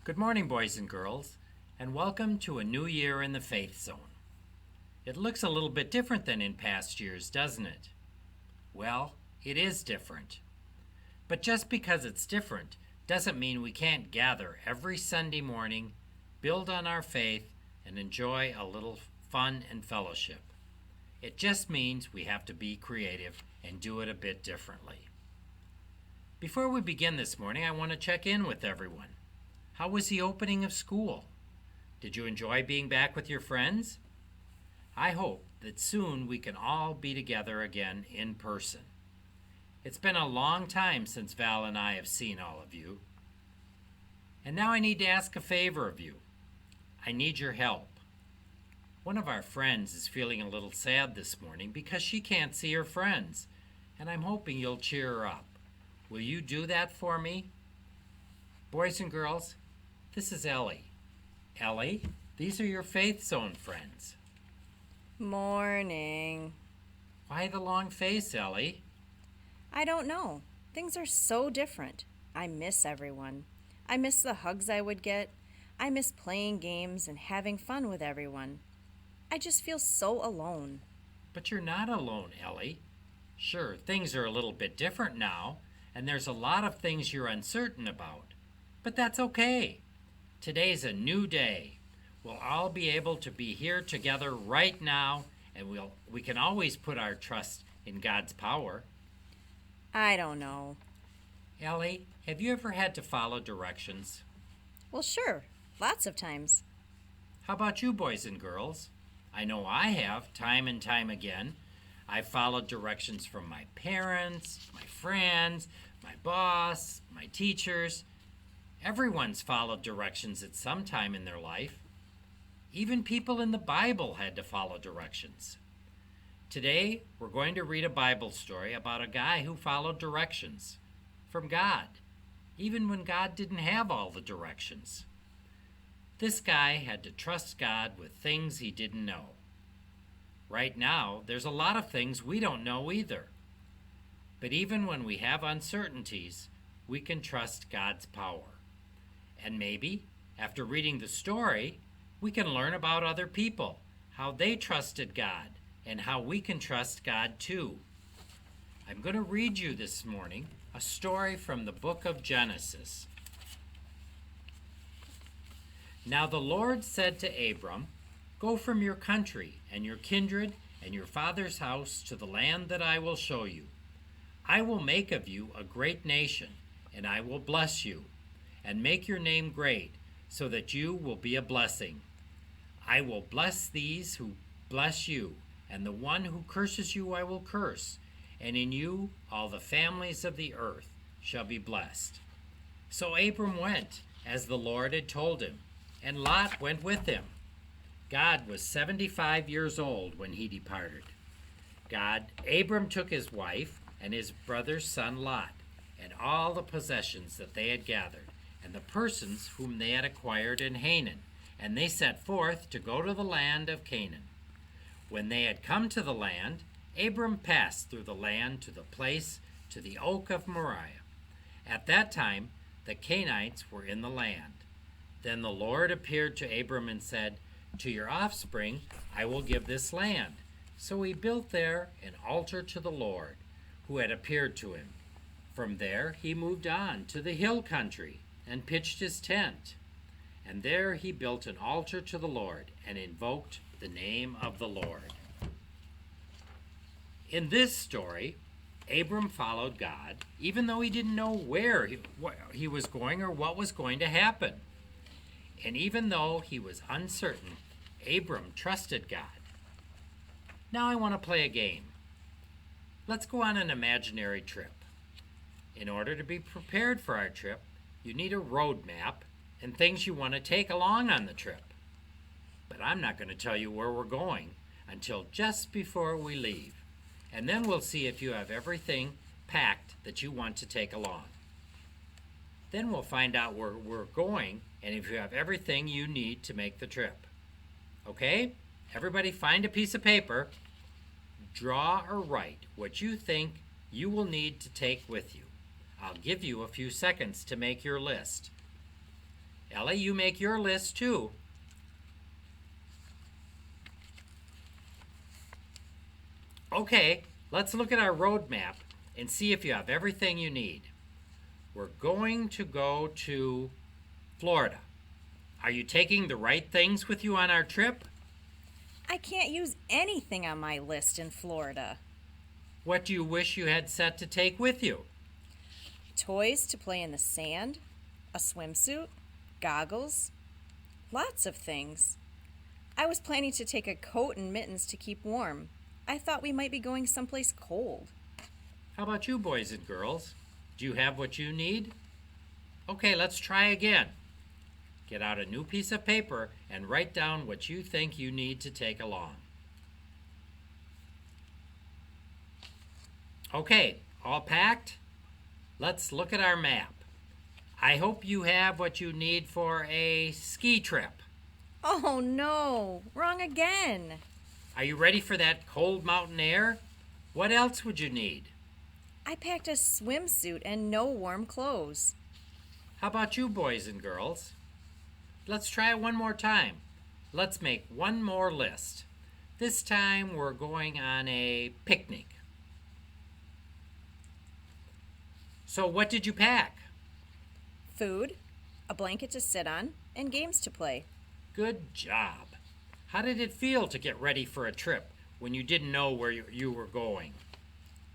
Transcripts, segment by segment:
Good morning, boys and girls, and welcome to a new year in the Faith Zone. It looks a little bit different than in past years, doesn't it? Well, it is different. But just because it's different doesn't mean we can't gather every Sunday morning, build on our faith, and enjoy a little fun and fellowship. It just means we have to be creative and do it a bit differently. Before we begin this morning, I want to check in with everyone. How was the opening of school? Did you enjoy being back with your friends? I hope that soon we can all be together again in person. It's been a long time since Val and I have seen all of you. And now I need to ask a favor of you. I need your help. One of our friends is feeling a little sad this morning because she can't see her friends, and I'm hoping you'll cheer her up. Will you do that for me? Boys and girls, this is Ellie. Ellie, these are your Faith Zone friends. Morning. Why the long face, Ellie? I don't know. Things are so different. I miss everyone. I miss the hugs I would get. I miss playing games and having fun with everyone. I just feel so alone. But you're not alone, Ellie. Sure, things are a little bit different now, and there's a lot of things you're uncertain about. But that's okay. Today's a new day. We'll all be able to be here together right now, and we can always put our trust in God's power. I don't know. Ellie, have you ever had to follow directions? Well, sure. Lots of times. How about you, boys and girls? I know I have, time and time again. I've followed directions from my parents, my friends, my boss, my teachers. Everyone's followed directions at some time in their life. Even people in the Bible had to follow directions. Today, we're going to read a Bible story about a guy who followed directions from God, even when God didn't have all the directions. This guy had to trust God with things he didn't know. Right now, there's a lot of things we don't know either. But even when we have uncertainties, we can trust God's power. And maybe, after reading the story, we can learn about other people, how they trusted God, and how we can trust God too. I'm going to read you this morning a story from the book of Genesis. Now the Lord said to Abram, "Go from your country and your kindred and your father's house to the land that I will show you. I will make of you a great nation, and I will bless you, and make your name great, so that you will be a blessing. I will bless these who bless you, and the one who curses you I will curse, and in you all the families of the earth shall be blessed." So Abram went, as the Lord had told him, and Lot went with him. God was 75 years old when he departed. Abram took his wife and his brother's son Lot, and all the possessions that they had gathered, and the persons whom they had acquired in Hanan, and they set forth to go to the land of Canaan. When they had come to the land, Abram passed through the land to the place, to the oak of Moriah. At that time, the Canaanites were in the land. Then the Lord appeared to Abram and said, "To your offspring I will give this land." So he built there an altar to the Lord, who had appeared to him. From there he moved on to the hill country and pitched his tent. And there he built an altar to the Lord and invoked the name of the Lord. In this story, Abram followed God, even though he didn't know where he was going or what was going to happen. And even though he was uncertain, Abram trusted God. Now I want to play a game. Let's go on an imaginary trip. In order to be prepared for our trip, you need a road map and things you want to take along on the trip. But I'm not going to tell you where we're going until just before we leave. And then we'll see if you have everything packed that you want to take along. Then we'll find out where we're going and if you have everything you need to make the trip. Okay? Everybody find a piece of paper. Draw or write what you think you will need to take with you. I'll give you a few seconds to make your list. Ellie, you make your list too. Okay, let's look at our road map and see if you have everything you need. We're going to go to Florida. Are you taking the right things with you on our trip? I can't use anything on my list in Florida. What do you wish you had set to take with you? Toys to play in the sand, a swimsuit, goggles, lots of things. I was planning to take a coat and mittens to keep warm. I thought we might be going someplace cold. How about you, boys and girls? Do you have what you need? Okay, let's try again. Get out a new piece of paper and write down what you think you need to take along. Okay, all packed? Let's look at our map. I hope you have what you need for a ski trip. Oh no, wrong again. Are you ready for that cold mountain air? What else would you need? I packed a swimsuit and no warm clothes. How about you, boys and girls? Let's try it one more time. Let's make one more list. This time we're going on a picnic. So what did you pack? Food, a blanket to sit on, and games to play. Good job. How did it feel to get ready for a trip when you didn't know where you were going?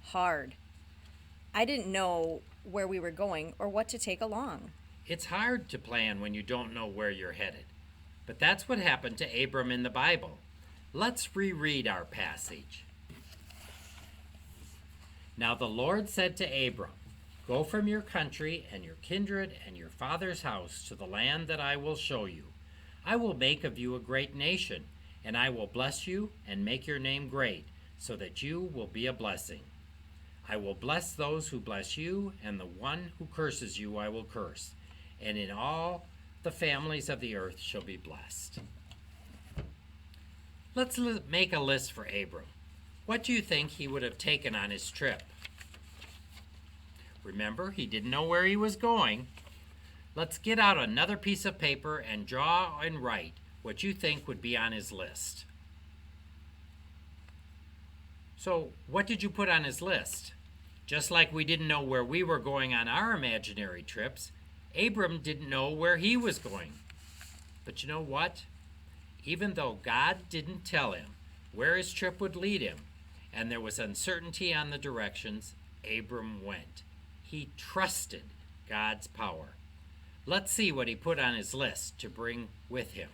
Hard. I didn't know where we were going or what to take along. It's hard to plan when you don't know where you're headed. But that's what happened to Abram in the Bible. Let's reread our passage. Now the Lord said to Abram, "Go from your country and your kindred and your father's house to the land that I will show you. I will make of you a great nation, and I will bless you and make your name great, so that you will be a blessing. I will bless those who bless you, and the one who curses you I will curse. And in all the families of the earth shall be blessed." Let's make a list for Abram. What do you think he would have taken on his trip? Remember, he didn't know where he was going. Let's get out another piece of paper and draw and write what you think would be on his list. So, what did you put on his list? Just like we didn't know where we were going on our imaginary trips, Abram didn't know where he was going. But you know what? Even though God didn't tell him where his trip would lead him, and there was uncertainty on the directions, Abram went. He trusted God's power. Let's see what he put on his list to bring with him.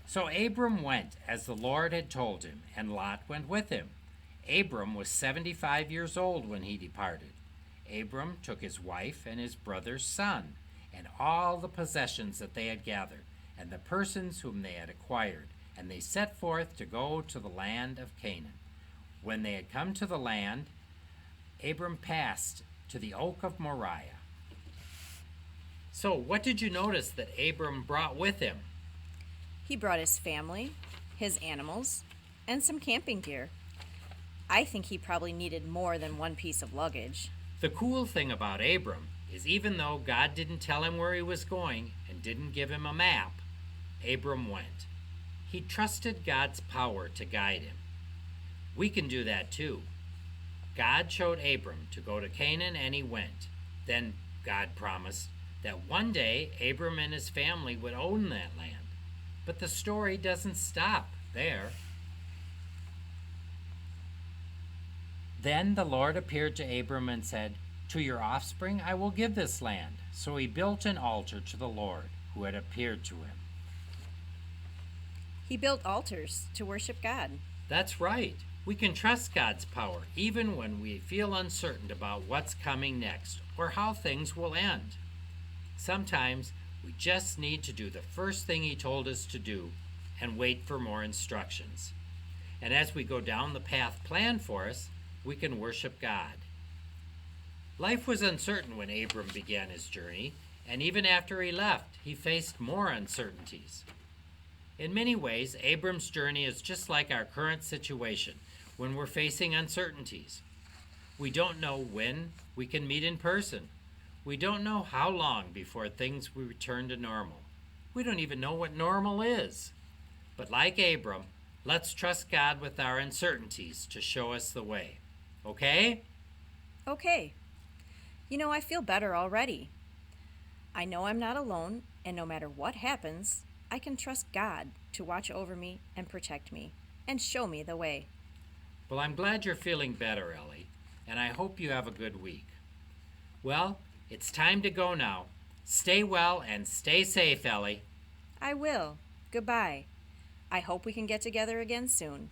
So Abram went as the Lord had told him, and Lot went with him. Abram was 75 years old when he departed. Abram took his wife and his brother's son, and all the possessions that they had gathered, and the persons whom they had acquired, and they set forth to go to the land of Canaan. When they had come to the land, Abram passed to the oak of Moriah. So, what did you notice that Abram brought with him? He brought his family, his animals, and some camping gear. I think he probably needed more than one piece of luggage. The cool thing about Abram is even though God didn't tell him where he was going and didn't give him a map, Abram went. He trusted God's power to guide him. We can do that too. God showed Abram to go to Canaan and he went. Then God promised that one day Abram and his family would own that land. But the story doesn't stop there. Then the Lord appeared to Abram and said, "To your offspring I will give this land." So he built an altar to the Lord who had appeared to him. He built altars to worship God. That's right. We can trust God's power even when we feel uncertain about what's coming next or how things will end. Sometimes we just need to do the first thing he told us to do and wait for more instructions. And as we go down the path planned for us, we can worship God. Life was uncertain when Abram began his journey, and even after he left, he faced more uncertainties. In many ways, Abram's journey is just like our current situation when we're facing uncertainties. We don't know when we can meet in person. We don't know how long before things will return to normal. We don't even know what normal is. But like Abram, let's trust God with our uncertainties to show us the way. Okay? Okay. I feel better already. I know I'm not alone, and no matter what happens, I can trust God to watch over me and protect me and show me the way. Well, I'm glad you're feeling better, Ellie, and I hope you have a good week. Well, it's time to go now. Stay well and stay safe, Ellie. I will. Goodbye. I hope we can get together again soon.